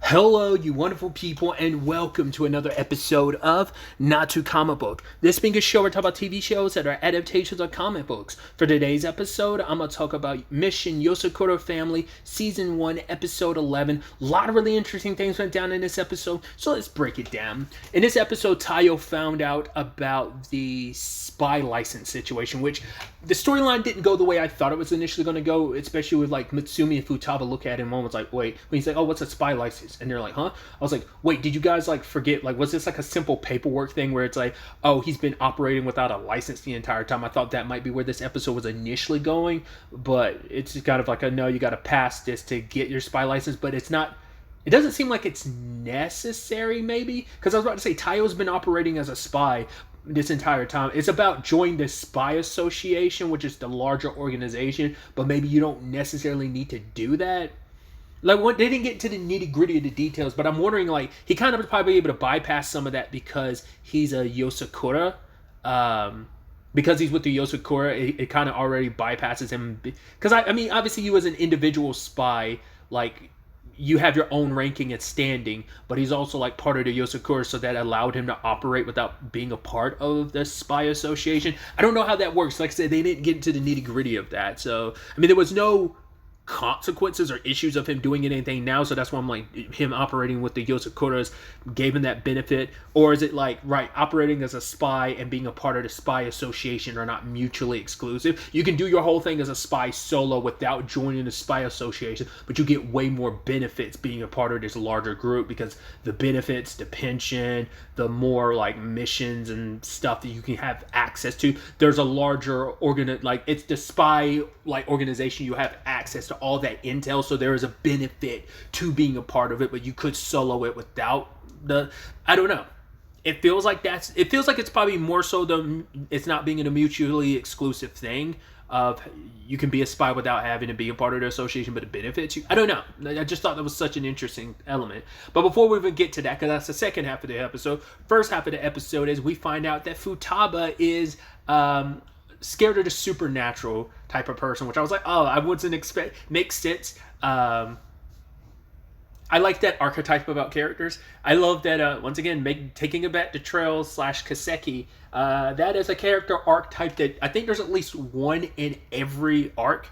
Hello, you wonderful people, and welcome to another episode of Not Too Comic Book. This being a show where I talk about TV shows that are adaptations of comic books. For today's episode, I'm going to talk about Mission Yozakura Family, Season 1, Episode 11. A lot of really interesting things went down in this episode, so let's break it down. In this episode, Tayo found out about the spy license situation, which the storyline didn't go the way I thought it was initially going to go, especially with like Mitsumi and Futaba look at him. One was like, wait, when he's like, oh, what's a spy license? And they're like, huh? I was like, wait, did you guys like forget? Like, was this like a simple paperwork thing where it's like, oh, he's been operating without a license the entire time? I thought that might be where this episode was initially going, but it's kind of like a no, you got to pass this to get your spy license, but it's not. It doesn't seem like it's necessary, maybe, because I was about to say Tayo's been operating as a spy this entire time. It's about joining the spy association, which is the larger organization, but maybe you don't necessarily need to do that. Like, what, they didn't get to the nitty gritty of the details, but I'm wondering, like, he kind of was probably able to bypass some of that because he's a Yozakura. Because he's with the Yozakura, it kind of already bypasses him. Because, I mean, obviously, you as an individual spy, like, you have your own ranking and standing, but he's also like part of the Yozakura, so that allowed him to operate without being a part of the spy association. I don't know how that works. Like I said, they didn't get into the nitty gritty of that. So, I mean, there was no consequences or issues of him doing anything now, so that's why I'm like, him operating with the Yosakuras gave him that benefit. Or is it like, right, operating as a spy and being a part of the spy association are not mutually exclusive? You can do your whole thing as a spy solo without joining the spy association, but you get way more benefits being a part of this larger group, because the benefits, the pension, the more like missions and stuff that you can have access to, there's a larger like, it's the spy like organization, you have access to all that intel, so there is a benefit to being a part of it, but you could solo it without the, I don't know. It feels like it's probably more so it's not being in a mutually exclusive thing of you can be a spy without having to be a part of the association, but it benefits you. I don't know. I just thought that was such an interesting element. But before we even get to that, because that's the second half of the episode, first half of the episode is we find out that Futaba is scared of the supernatural type of person, which I was like, oh, I wasn't expect. Makes sense. I like that archetype about characters. I love that, once again, taking it back to Trail / Kaseki, that is a character archetype that I think there's at least one in every arc.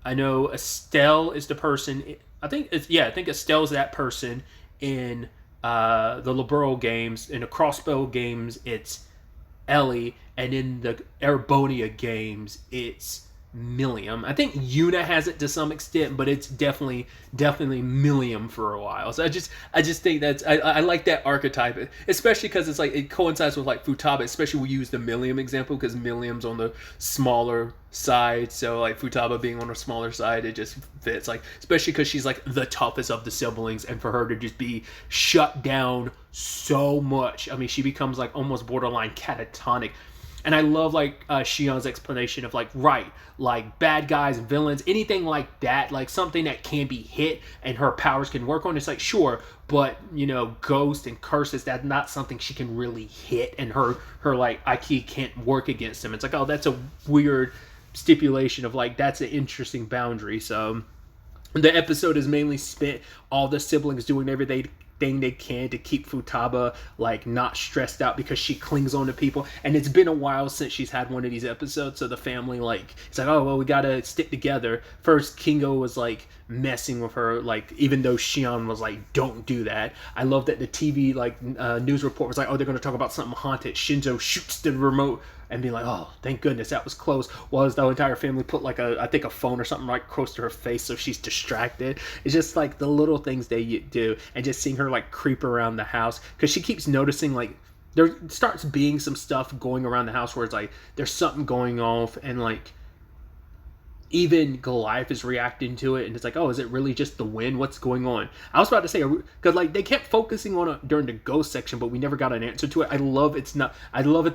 I know Estelle is the person, I think Estelle's that person in the Liberal games. In the Crossbow games, it's Ellie, and in the Erebonia games, it's Milliam. I think Yuna has it to some extent, but it's definitely Milliam for a while. So I just think that's I like that archetype, especially because it's like it coincides with like Futaba. Especially we use the Milliam example because Milliam's on the smaller side, so like Futaba being on the smaller side, it just fits. Like especially because she's like the toughest of the siblings, and for her to just be shut down so much, I mean, she becomes like almost borderline catatonic. And I love like Shion's explanation of like, right, like bad guys, villains, anything like that, like something that can be hit and her powers can work on. It's like, sure, but you know, ghost and curses, that's not something she can really hit, and her like IQ can't work against them. It's like, oh, that's a weird stipulation of like, that's an interesting boundary. So the episode is mainly spent all the siblings doing everything they can to keep Futaba like not stressed out, because she clings on to people, and it's been a while since she's had one of these episodes, so the family like, it's like, oh well, we gotta stick together. First Kingo was like messing with her, like even though Shion was like, don't do that. I love that the TV like news report was like, oh, they're gonna talk about something haunted. Shinzo shoots the remote and be like, oh, thank goodness that was close. Was the entire family put like I think a phone or something right close to her face so she's distracted. It's just like the little things they do, and just seeing her like creep around the house, because she keeps noticing like there starts being some stuff going around the house where it's like there's something going off, and like even Goliath is reacting to it, and it's like, oh, is it really just the wind? What's going on? I was about to say, because like they kept focusing on it during the ghost section, but we never got an answer to it. I love it's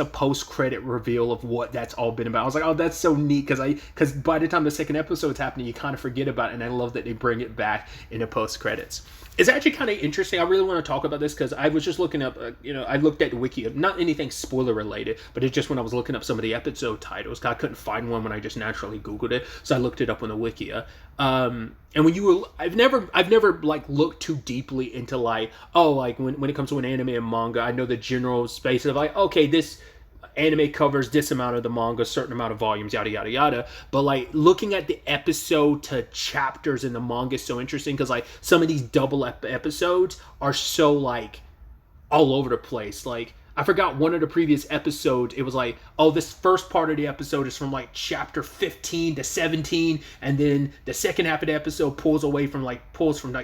a post-credit reveal of what that's all been about. I was like, oh, that's so neat, because by the time the second episode's happening, you kind of forget about it, and I love that they bring it back in the post-credits. It's actually kind of interesting. I really want to talk about this because I was just looking up, I looked at the wiki, not anything spoiler related, but it's just when I was looking up some of the episode titles, I couldn't find one when I just naturally Googled it, so I looked it up on the wiki. And I've never like looked too deeply into like, oh, like when it comes to an anime and manga, I know the general space of like, okay, this anime covers this amount of the manga, certain amount of volumes, yada yada yada. But like looking at the episode to chapters in the manga is so interesting because like some of these double episodes are so like all over the place. Like I forgot one of the previous episodes, it was like, oh, this first part of the episode is from like chapter 15 to 17, and then the second half of the episode pulls from like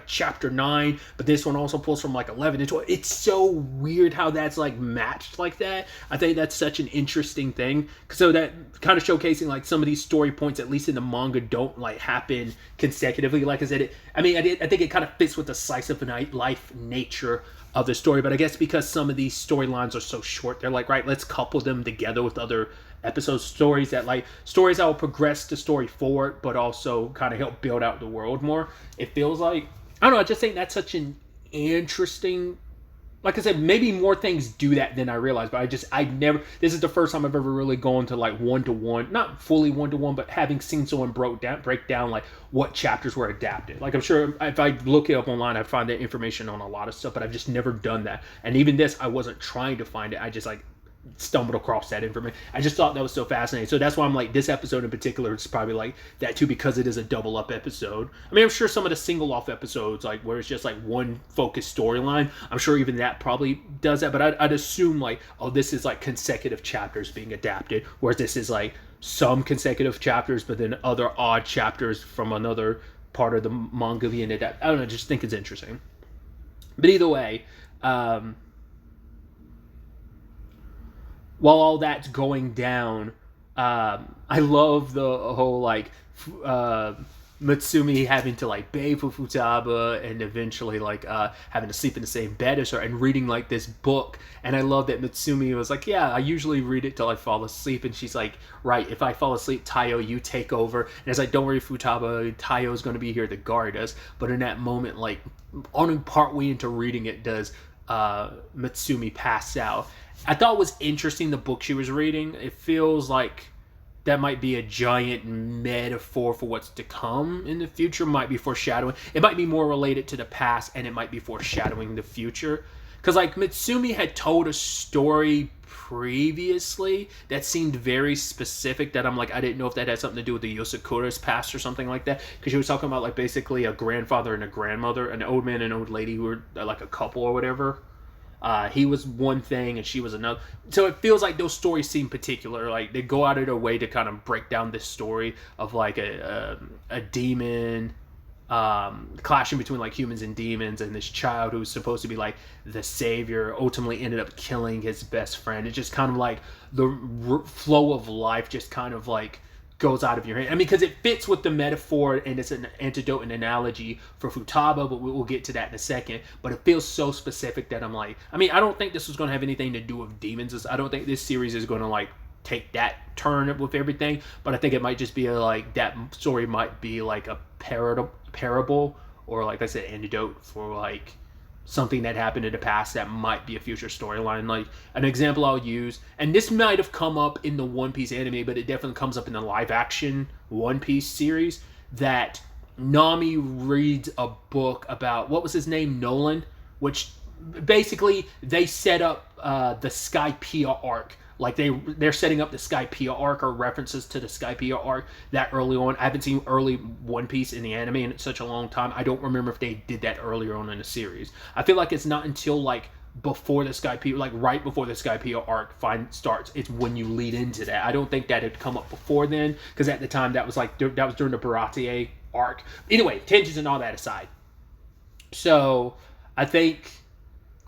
chapter 9, but this one also pulls from like 11 to 12. It's so weird how that's like matched like that. I think that's such an interesting thing. So that kind of showcasing like some of these story points, at least in the manga, don't like happen consecutively. Like I said, I think it kind of fits with the slice of life nature of the story, but I guess because some of these storylines are so short, they're like, right, let's couple them together with other episode stories that will progress the story forward, but also kind of help build out the world more. It feels like, I don't know, I just think that's such an interesting, like I said, maybe more things do that than I realized, but this is the first time I've ever really gone to like one-to-one, not fully one-to-one, but having seen someone break down like what chapters were adapted. Like I'm sure if I look it up online, I'd find that information on a lot of stuff, but I've just never done that. And even this, I wasn't trying to find it. I just like stumbled across that information. I just thought that was so fascinating. So that's why I'm like, this episode in particular is probably like that too, because it is a double up episode. I mean, I'm sure some of the single off episodes, like where it's just like one focused storyline, I'm sure even that probably does that, but I'd assume like, oh, this is like consecutive chapters being adapted, whereas this is like some consecutive chapters, but then other odd chapters from another part of the manga being adapted. I don't know, I just think it's interesting. But either way, while all that's going down, I love the whole like Mutsumi having to like bathe with Futaba and eventually like having to sleep in the same bed as her and reading like this book. And I love that Mutsumi was like, yeah, I usually read it till I fall asleep. And she's like, right, if I fall asleep, Taiyo, you take over. And it's like, don't worry, Futaba, Taiyo's going to be here to guard us. But in that moment, like only partway into reading it does Mutsumi pass out. I thought it was interesting the book she was reading. It feels like that might be a giant metaphor for what's to come in the future. Might be foreshadowing. It might be more related to the past, and it might be foreshadowing the future. Because like Mutsumi had told a story previously that seemed very specific that I'm like, I didn't know if that had something to do with the Yozakura's past or something like that. Because she was talking about like basically a grandfather and a grandmother, an old man and an old lady who were like a couple or whatever. He was one thing and she was another. So it feels like those stories seem particular. Like they go out of their way to kind of break down this story of like a demon clashing between like humans and demons, and this child who's supposed to be like the savior ultimately ended up killing his best friend. It's just kind of like the flow of life just kind of like goes out of your hand. I mean, because it fits with the metaphor and it's an antidote and analogy for Futaba, but we'll get to that in a second. But it feels so specific that I'm like, I mean, I don't think this was going to have anything to do with demons. I don't think this series is going to like take that turn with everything, but I think it might just be like that story might be like a parable or like I said, antidote for like something that happened in the past that might be a future storyline. Like an example I'll use, and this might have come up in the One Piece anime, but it definitely comes up in the live action One Piece series, that Nami reads a book about, what was his name, Nolan, which basically they set up the Skypiea arc. Like they're setting up the Skypiea arc or references to the Skypiea arc that early on. I haven't seen early One Piece in the anime in such a long time. I don't remember if they did that earlier on in the series. I feel like it's not until like before the Skypiea, like right before the Skypiea arc starts, it's when you lead into that. I don't think that had come up before then, because at the time that was during the Baratie arc. Anyway, tangents and all that aside. So I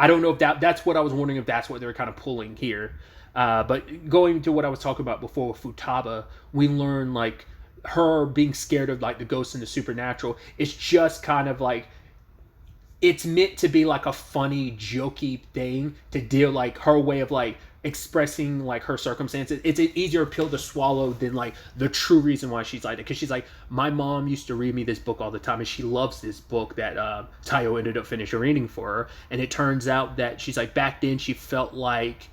don't know if that's what I was wondering, if that's what they're kind of pulling here. But going to what I was talking about before with Futaba, we learn like her being scared of like the ghosts and the supernatural. It's just kind of like, it's meant to be like a funny, jokey thing to deal, like her way of like expressing like her circumstances, it's an easier pill to swallow than like the true reason why she's like that. Because she's like, my mom used to read me this book all the time, and she loves this book that Tayo ended up finishing reading for her. And it turns out that she's like, back then she felt like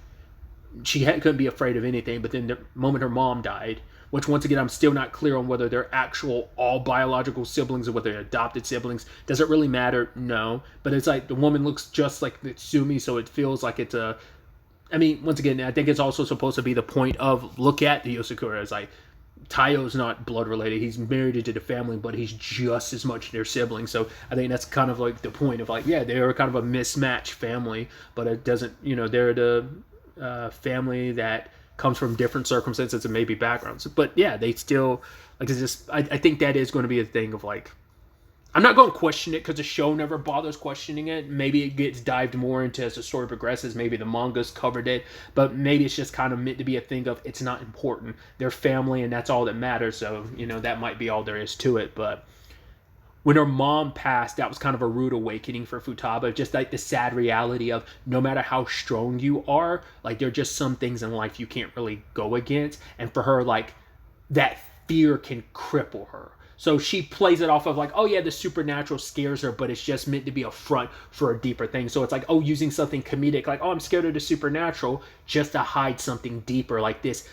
couldn't be afraid of anything, but then the moment her mom died, which once again I'm still not clear on whether they're actual all biological siblings or whether they're adopted siblings. Does it really matter? No. But it's like the woman looks just like Mitsumi, so it feels like it's a, I mean, once again, I think it's also supposed to be the point of, look at the Yozakura as like, Tayo's not blood related. He's married into the family, but he's just as much their sibling. So I think that's kind of like the point of like, yeah, they're kind of a mismatched family, but it doesn't, they're the family that comes from different circumstances and maybe backgrounds. But yeah, they still, like, it's just, I think that is going to be a thing of like, I'm not going to question it because the show never bothers questioning it. Maybe it gets dived more into as the story progresses. Maybe the manga's covered it, but maybe it's just kind of meant to be a thing of, it's not important. They're family and that's all that matters. So, that might be all there is to it. But when her mom passed, that was kind of a rude awakening for Futaba. Just like the sad reality of, no matter how strong you are, like, there are just some things in life you can't really go against. And for her, like, that fear can cripple her. So she plays it off of like, oh yeah, the supernatural scares her, but it's just meant to be a front for a deeper thing. So it's like, oh, using something comedic, like, oh, I'm scared of the supernatural, just to hide something deeper, like this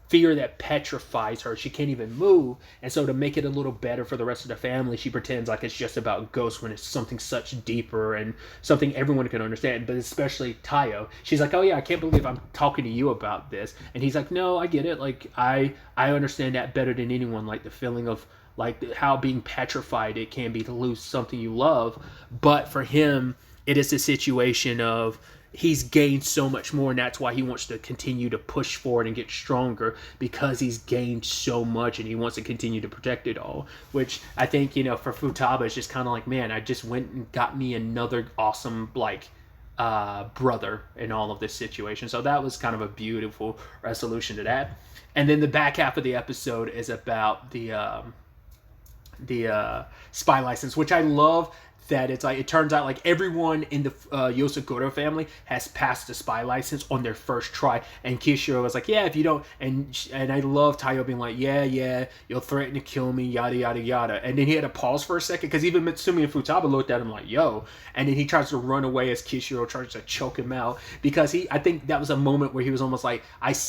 fear that petrifies her. She can't even move. And so to make it a little better for the rest of the family, she pretends like it's just about ghosts when it's something such deeper and something everyone can understand, but especially Tayo. She's like, oh yeah, I can't believe I'm talking to you about this. And he's like, no, I get it. Like, I understand that better than anyone. Like, the feeling of like how being petrified it can be to lose something you love. But for him, it is a situation of, he's gained so much more, and that's why he wants to continue to push forward and get stronger, because he's gained so much and he wants to continue to protect it all. Which I think, for Futaba, it's just kind of like, man, I just went and got me another awesome brother in all of this situation. So that was kind of a beautiful resolution to that. And then the back half of the episode is about the spy license, which I love. That it's like, it turns out like everyone in the Yozakura family has passed the spy license on their first try, and Kishiro was like, yeah, if you don't, and I love Tayo being like, yeah, you'll threaten to kill me, yada yada yada, and then he had to pause for a second because even Mitsumi and Futaba looked at him like, yo, and then he tries to run away as Kishiro tries to choke him out, because I think that was a moment where he was almost like,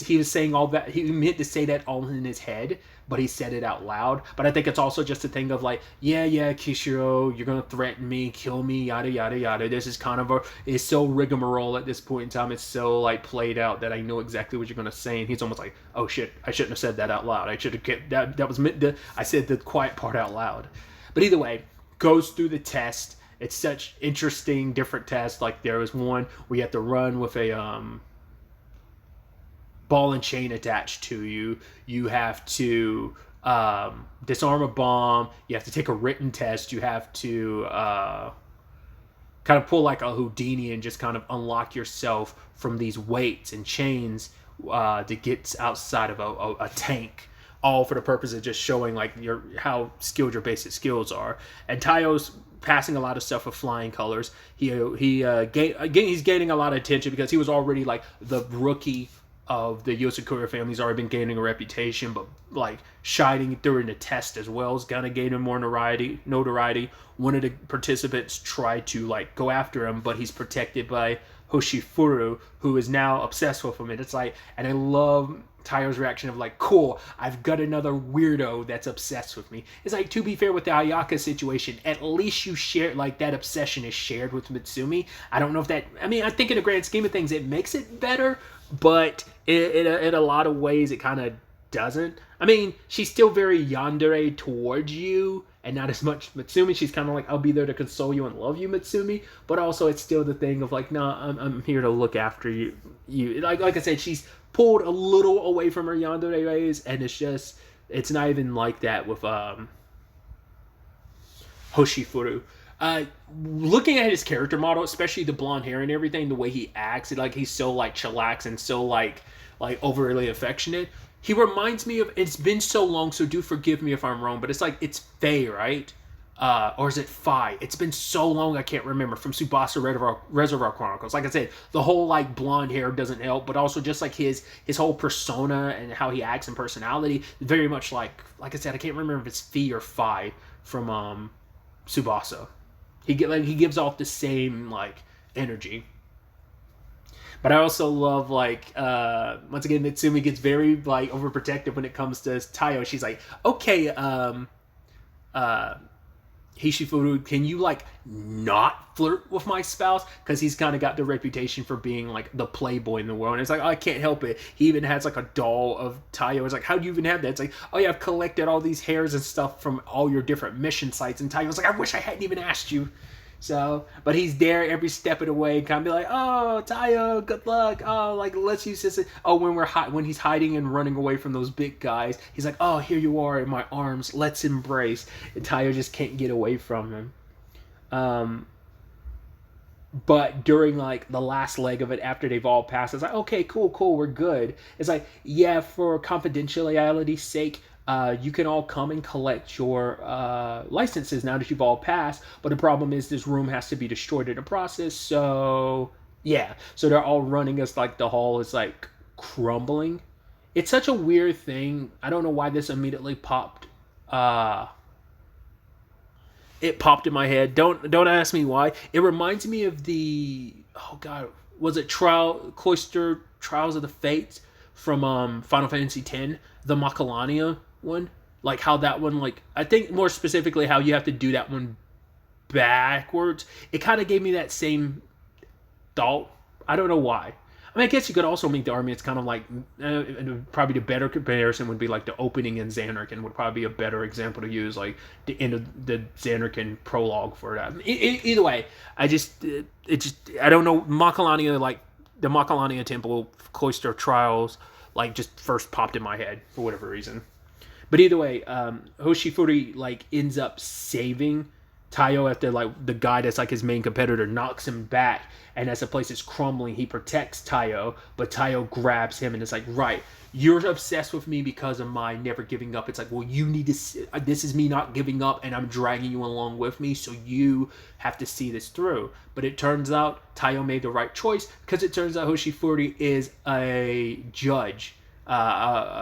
he was saying all that, he meant to say that all in his head, but he said it out loud. But I think it's also just a thing of like, yeah, Kishiro, you're gonna threaten me, kill me, yada yada yada. This is kind of it's so rigmarole at this point in time. It's so like played out that I know exactly what you're gonna say. And he's almost like, oh shit, I shouldn't have said that out loud. I should have kept that was meant to, I said the quiet part out loud. But either way, goes through the test. It's such interesting, different tests. Like, there was one where you have to run with a ball and chain attached to you. You have to disarm a bomb. You have to take a written test. You have to kind of pull like a Houdini and just kind of unlock yourself from these weights and chains to get outside of a tank. All for the purpose of just showing like how skilled your basic skills are. And Tayo's passing a lot of stuff with flying colors. He's gaining a lot of attention because he was already like the rookie of the Yozakura family. He's already been gaining a reputation, but like shining through in the test as well is gonna gain him more notoriety. One of the participants tried to like go after him, but he's protected by Hoshifuru, who is now obsessed with him. And it's like, and I love Tayo's reaction of like, cool, I've got another weirdo that's obsessed with me. It's like, to be fair with the Ayaka situation, at least you share, like, that obsession is shared with Mitsumi. I don't know if that, I mean, I think in the grand scheme of things, it makes it better, but in a lot of ways, it kind of doesn't. I mean, she's still very yandere towards you, and not as much Mitsumi. She's kind of like, I'll be there to console you and love you, Mitsumi. But also, it's still the thing of like, no, I'm here to look after you. Like I said, she's pulled a little away from her yandere ways, and it's not even like that with Hoshifuru. Looking at his character model, especially the blonde hair and everything, the way he acts, like he's so like chillax and so like overly affectionate. He reminds me of, it's been so long, so do forgive me if I'm wrong, but it's like, it's Faye, right? or is it Phi? It's been so long I can't remember, from Tsubasa Reservoir Chronicles. Like I said, the whole like blonde hair doesn't help, but also just like his whole persona and how he acts and personality, very much like I said, I can't remember if it's Phi or Phi from Tsubasa. He gives off the same like energy. But I also love, like, once again, Mitsumi gets very, like, overprotective when it comes to Taiyo. She's like, okay, Hishifuru, can you, like, not flirt with my spouse? Because he's kind of got the reputation for being, like, the playboy in the world. And it's like, oh, I can't help it. He even has, like, a doll of Taiyo. It's like, how do you even have that? It's like, oh, yeah, I've collected all these hairs and stuff from all your different mission sites. And Taiyo's like, I wish I hadn't even asked you. So, but he's there every step of the way, kind of be like, oh, Taiyo, good luck. Oh, like, let's use this. Oh, when he's hiding and running away from those big guys, he's like, oh, here you are in my arms. Let's embrace. And Taiyo just can't get away from him. But during, like, the last leg of it, after they've all passed, it's like, okay, cool, we're good. It's like, yeah, for confidentiality's sake, you can all come and collect your licenses now that you've all passed, but the problem is this room has to be destroyed in the process, so yeah. So they're all running as, like, the hall is, like, crumbling. It's such a weird thing. I don't know why this immediately popped. It popped in my head. Don't ask me why. It reminds me of the, oh god, was it Cloister Trials of the Fates from Final Fantasy X, the Macalania one? Like how that one, like, I think more specifically how you have to do that one backwards. It kind of gave me that same thought. I don't know why. I mean, I guess you could also make the army. It's kind of like, probably the better comparison would be like the opening in Xanarkand would probably be a better example to use, like the end of the Xanarkand prologue for that. Either way, I don't know, Macalania, like the Macalania Temple Cloister Trials, like just first popped in my head for whatever reason. But either way, Hoshifuri like ends up saving Taiyo after like the guy that's like his main competitor knocks him back, and as the place is crumbling, he protects Taiyo, but Taiyo grabs him and it's like, right, you're obsessed with me because of my never giving up. It's like, well, you need to, this is me not giving up and I'm dragging you along with me, so you have to see this through. But it turns out Taiyo made the right choice, because it turns out Hoshifuri is a judge.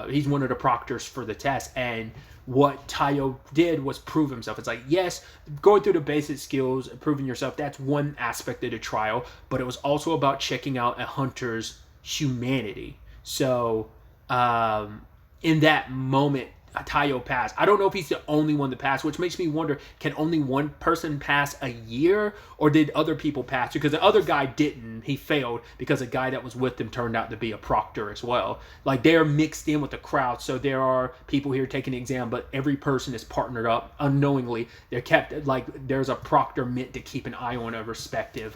He's one of the proctors for the test, and what Taiyo did was prove himself. It's like, yes, going through the basic skills, proving yourself, that's one aspect of the trial, but it was also about checking out a hunter's humanity. So, in that moment, Taiyo passed. I don't know if he's the only one to pass, which makes me wonder, can only one person pass a year, or did other people pass? Because the other guy didn't. He failed because a guy that was with him turned out to be a proctor as well. Like, they're mixed in with the crowd, so there are people here taking the exam, but every person is partnered up unknowingly. They're kept, like, there's a proctor meant to keep an eye on a respective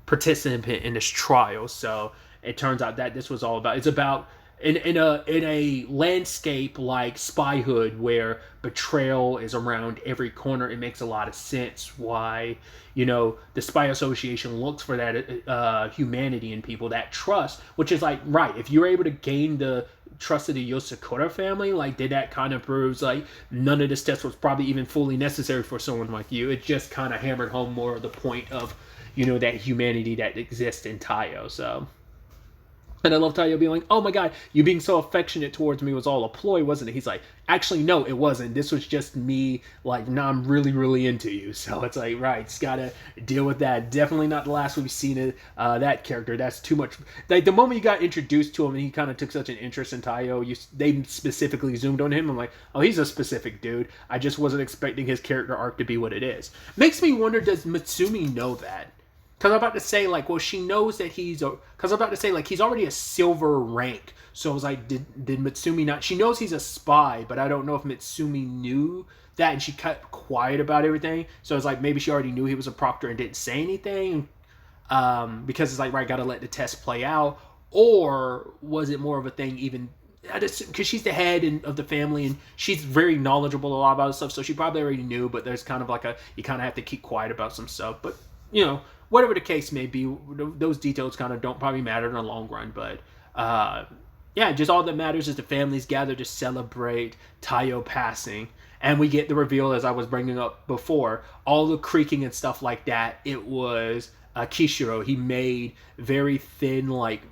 participant in this trial. So it turns out that this was all about, it's about, in a landscape like Spyhood, where betrayal is around every corner, it makes a lot of sense why, the Spy Association looks for that humanity in people, that trust, which is like, right, if you're able to gain the trust of the Yozakura family, like, then that kind of proves like none of this test was probably even fully necessary for someone like you. It just kind of hammered home more of the point of, that humanity that exists in Taiyo. So, and I love Taiyo being like, oh my god, you being so affectionate towards me was all a ploy, wasn't it? He's like, actually, no, it wasn't. This was just me, like, now I'm really, really into you. So it's like, right, just gotta deal with that. Definitely not the last we've seen it, that character. That's too much. Like, the moment you got introduced to him and he kind of took such an interest in Taiyo, they specifically zoomed on him. I'm like, oh, he's a specific dude. I just wasn't expecting his character arc to be what it is. Makes me wonder, does Mitsumi know that? Because I'm about to say, like, well, she knows that he's already a silver rank. So I was like, did Mitsumi not? She knows he's a spy, but I don't know if Mitsumi knew that, and she kept quiet about everything. So it's like, maybe she already knew he was a proctor and didn't say anything. Because it's like, right, gotta let the test play out. Or was it more of a thing even, because she's the head of the family, and she's very knowledgeable a lot about stuff, so she probably already knew, but there's kind of like you kind of have to keep quiet about some stuff. But, whatever the case may be, those details kind of don't probably matter in the long run. But yeah, just all that matters is the families gather to celebrate Tayo passing. And we get the reveal, as I was bringing up before, all the creaking and stuff like that. It was Kishiro. He made very thin, like,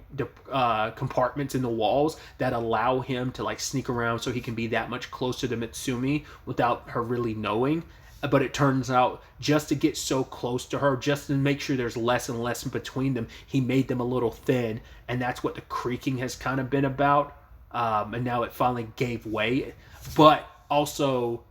compartments in the walls that allow him to, like, sneak around so he can be that much closer to Mitsumi without her really knowing. But it turns out, just to get so close to her, just to make sure there's less and less in between them, he made them a little thin. And that's what the creaking has kind of been about. And now it finally gave way. But also,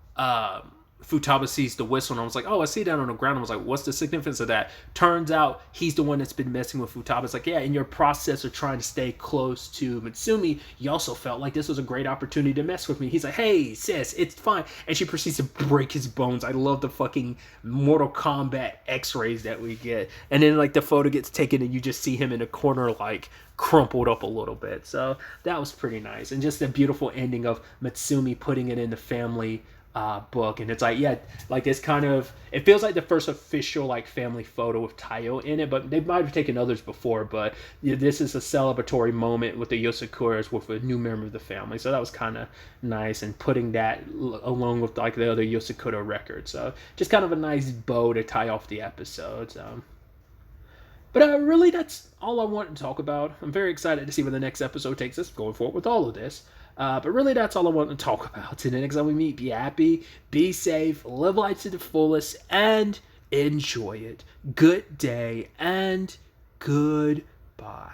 Futaba sees the whistle, and I was like, oh, I see that on the ground. I was like, what's the significance of that? Turns out he's the one that's been messing with Futaba. It's like, yeah, in your process of trying to stay close to Mitsumi, you also felt like this was a great opportunity to mess with me. He's like, hey, sis, it's fine. And she proceeds to break his bones. I love the fucking Mortal Kombat x-rays that we get. And then, like, the photo gets taken, and you just see him in a corner, like, crumpled up a little bit. So that was pretty nice. And just a beautiful ending of Mitsumi putting it in the family book. And it's like, yeah, like, this kind of, it feels like the first official, like, family photo with Tayo in it, but they might have taken others before. But yeah, this is a celebratory moment with the Yosakuras with a new member of the family. So that was kind of nice, and putting that along with, like, the other Yosakura records. So just kind of a nice bow to tie off the episodes. But really, that's all I want to talk about. I'm very excited to see where the next episode takes us going forward with all of this. But really, that's all I want to talk about today. Next time we meet, be happy, be safe, live life to the fullest, and enjoy it. Good day, and goodbye.